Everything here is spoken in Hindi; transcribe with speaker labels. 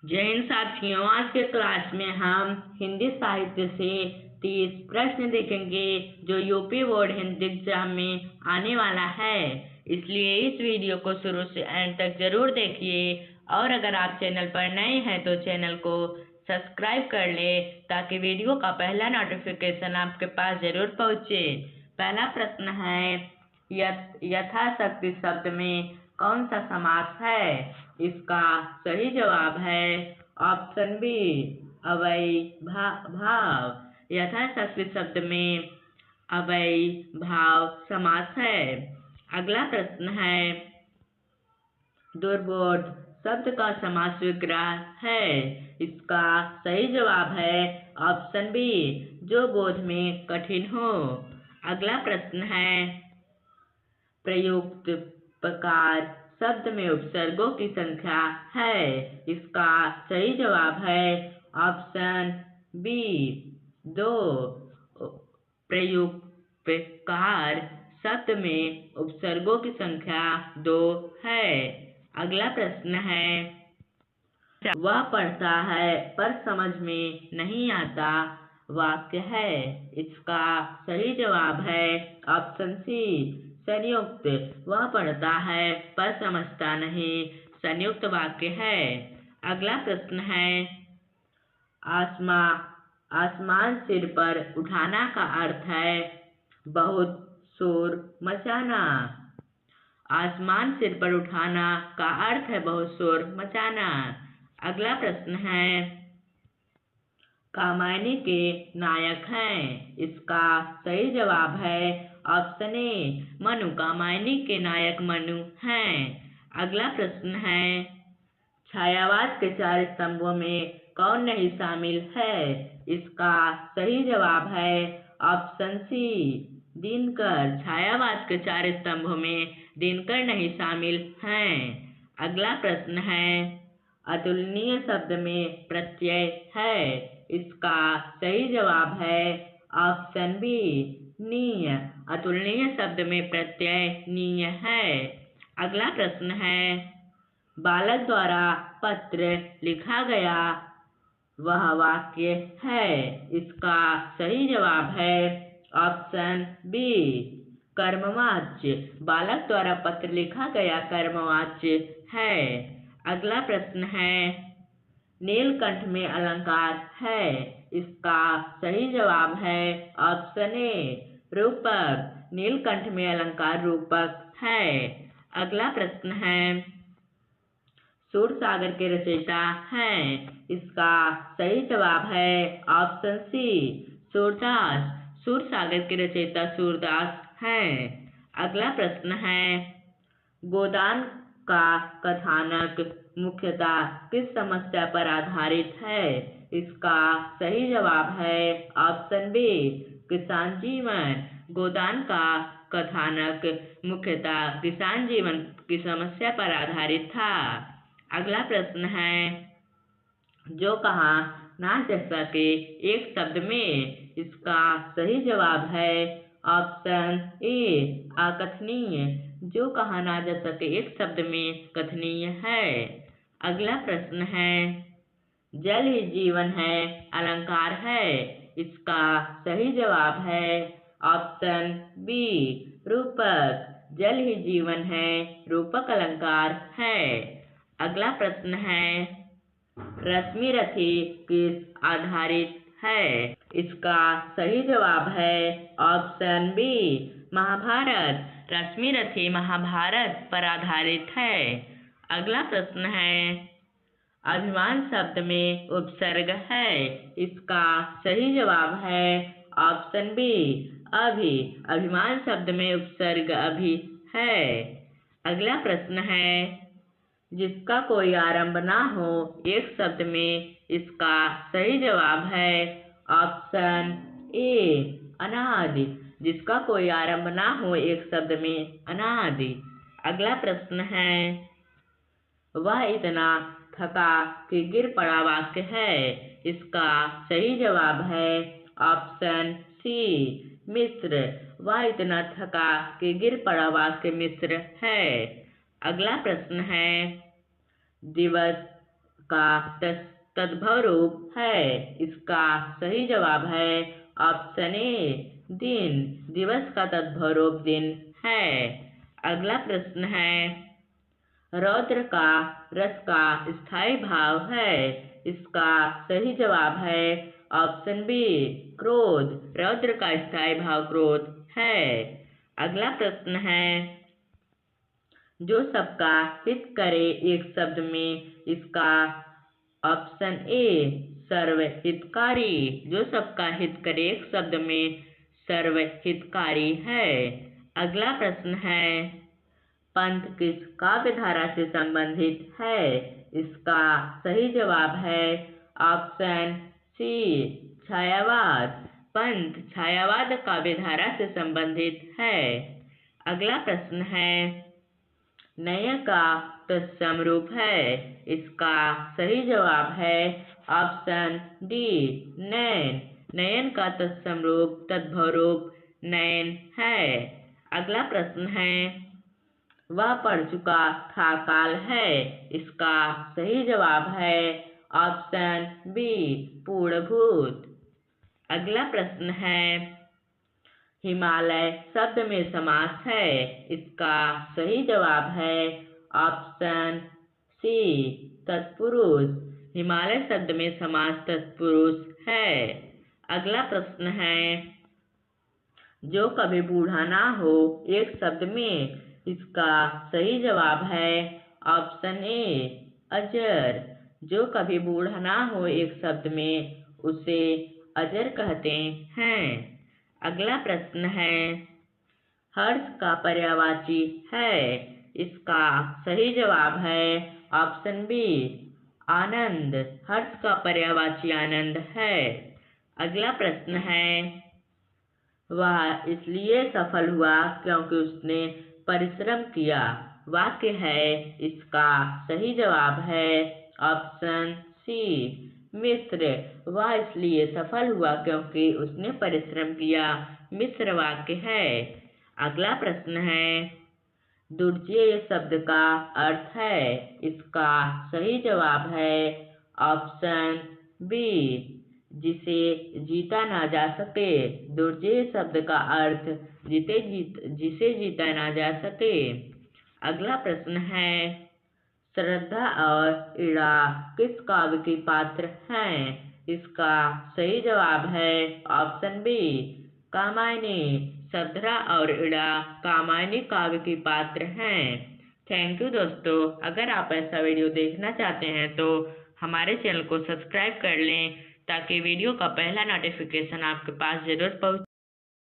Speaker 1: जय हिंद साथियों। आज के क्लास में हम हिंदी साहित्य से 30 प्रश्न देखेंगे जो यूपी बोर्ड हिंदी एग्जाम में आने वाला है। इसलिए इस वीडियो को शुरू से एंड तक जरूर देखिए और अगर आप चैनल पर नए हैं तो चैनल को सब्सक्राइब कर ले ताकि वीडियो का पहला नोटिफिकेशन आपके पास जरूर पहुंचे। पहला प्रश्न है, यथाशक्ति शब्द में कौन सा समास है? इसका सही जवाब है ऑप्शन बी, अव्ययी भाव। यथाशक्ति शब्द में अव्ययी भाव समास है। अगला प्रश्न है, दुर्बोध शब्द का समास विग्रह है। इसका सही जवाब है ऑप्शन बी, जो बोध में कठिन हो। अगला प्रश्न है, प्रयुक्त प्रकार शब्द में उपसर्गों की संख्या है। इसका सही जवाब है ऑप्शन बी, 2। प्रयुक्त प्रकार शब्द में उपसर्गों की संख्या 2 है। अगला प्रश्न है, वह पढ़ता है पर समझ में नहीं आता वाक्य है। इसका सही जवाब है ऑप्शन सी, संयुक्त। वह पढ़ता है पर समझता नहीं संयुक्त वाक्य है। अगला प्रश्न है, आसमान सिर पर उठाना का अर्थ है बहुत शोर मचाना। आसमान सिर पर उठाना का अर्थ है बहुत शोर मचाना। अगला प्रश्न है, कामायनी के नायक हैं। इसका सही जवाब है ऑप्शन ए, मनु। कामायनी के नायक मनु हैं। अगला प्रश्न है, छायावाद के 4 स्तंभों में कौन नहीं शामिल है? इसका सही जवाब है ऑप्शन सी, दिनकर। छायावाद के 4 स्तंभों में दिनकर नहीं शामिल हैं। अगला प्रश्न है, अतुलनीय शब्द में प्रत्यय है। इसका सही जवाब है ऑप्शन बी, नीय। अतुलनीय शब्द में प्रत्यय नीय है। अगला प्रश्न है, बालक द्वारा पत्र लिखा गया वह वाक्य है। इसका सही जवाब है ऑप्शन बी, कर्मवाच्य। बालक द्वारा पत्र लिखा गया कर्मवाच्य है। अगला प्रश्न है, नीलकंठ में अलंकार है। इसका सही जवाब है ऑप्शन ए, रूपक। नीलकंठ में अलंकार रूपक है। अगला प्रश्न है, सूरसागर के रचयिता हैं। इसका सही जवाब है ऑप्शन सी, सूरदास। सूरसागर के रचयिता सूरदास हैं। अगला प्रश्न है, गोदान का कथानक मुख्यतः किस समस्या पर आधारित है? इसका सही जवाब है ऑप्शन बी, किसान जीवन। गोदान का कथानक मुख्यतः किसान जीवन की समस्या पर आधारित था। अगला प्रश्न है, जो कहा ना जा सके एक शब्द में। इसका सही जवाब है ऑप्शन ए, अकथनीय। जो कहा ना जा सके एक शब्द में कथनीय है। अगला प्रश्न है, जल ही जीवन है अलंकार है। इसका सही जवाब है ऑप्शन बी, रूपक। जल ही जीवन है रूपक अलंकार है। अगला प्रश्न है, रश्मि रथी किस आधारित है? इसका सही जवाब है ऑप्शन बी, महाभारत। रश्मि रथी महाभारत पर आधारित है। अगला प्रश्न है, अभिमान शब्द में उपसर्ग है। इसका सही जवाब है ऑप्शन बी, अभि। अभिमान शब्द में उपसर्ग अभि है। अगला प्रश्न है, जिसका कोई आरंभ ना हो एक शब्द में। इसका सही जवाब है ऑप्शन ए, अनादि। जिसका कोई आरंभ ना हो एक शब्द में, अनादि। अगला प्रश्न है, वह इतना थका कि गिर पड़ा वाक्य है। इसका सही जवाब है ऑप्शन सी, मिश्र। वह इतना थका कि गिर पड़ा वाक्य मिश्र है। अगला प्रश्न है, दिवस का तद्भव रूप है। इसका सही जवाब है ऑप्शन ए दिन। दिवस का तद्भव रूप दिन है। अगला प्रश्न है रौद्र का रस का स्थायी भाव है। इसका सही जवाब है ऑप्शन बी क्रोध। रौद्र का स्थायी भाव क्रोध है। अगला प्रश्न है जो सबका हित करे एक शब्द में। इसका ऑप्शन ए सर्वहितकारी। जो सबका हित करे एक शब्द में सर्वहितकारी है। अगला प्रश्न है पंथ किस काव्य धारा से संबंधित है। इसका सही जवाब है ऑप्शन सी छायावाद। पंथ छायावाद काव्य धारा से संबंधित है। अगला प्रश्न है नयन का तत्सम रूप है। इसका सही जवाब है ऑप्शन डी नयन। नयन का तत्सम रूप तद्भव रूप नयन है। अगला प्रश्न है वह पढ़ चुका था काल है। इसका सही जवाब है ऑप्शन बी पूर्णभूत। अगला प्रश्न है हिमालय शब्द में समास है। इसका सही जवाब है ऑप्शन सी तत्पुरुष। हिमालय शब्द में समास तत्पुरुष है। अगला प्रश्न है जो कभी बूढ़ा ना हो एक शब्द में। इसका सही जवाब है ऑप्शन ए अजर। जो कभी बूढ़ा ना हो एक शब्द में उसे अजर कहते हैं। अगला प्रश्न है हर्ष का पर्यायवाची है। इसका सही जवाब है ऑप्शन बी आनंद। हर्ष का पर्यायवाची आनंद है। अगला प्रश्न है वह इसलिए सफल हुआ क्योंकि उसने परिश्रम किया। वाक्य है इसका सही जवाब है ऑप्शन सी मिश्र। वह इसलिए सफल हुआ क्योंकि उसने परिश्रम किया। मिश्र वाक्य है। अगला प्रश्न है दुर्जेय शब्द का अर्थ है। इसका सही जवाब है ऑप्शन बी जिसे जीता ना जा सके। दुर्जेय शब्द का अर्थ जिसे जीता ना जा सके। अगला प्रश्न है श्रद्धा और इड़ा किस काव्य की पात्र हैं। इसका सही जवाब है ऑप्शन बी कामायनी। श्रद्धा और इड़ा कामायनी काव्य की पात्र हैं। थैंक यू दोस्तों। अगर आप ऐसा वीडियो देखना चाहते हैं तो हमारे चैनल को सब्सक्राइब कर लें ताकि वीडियो का पहला नोटिफिकेशन आपके पास जरूर पहुंचे।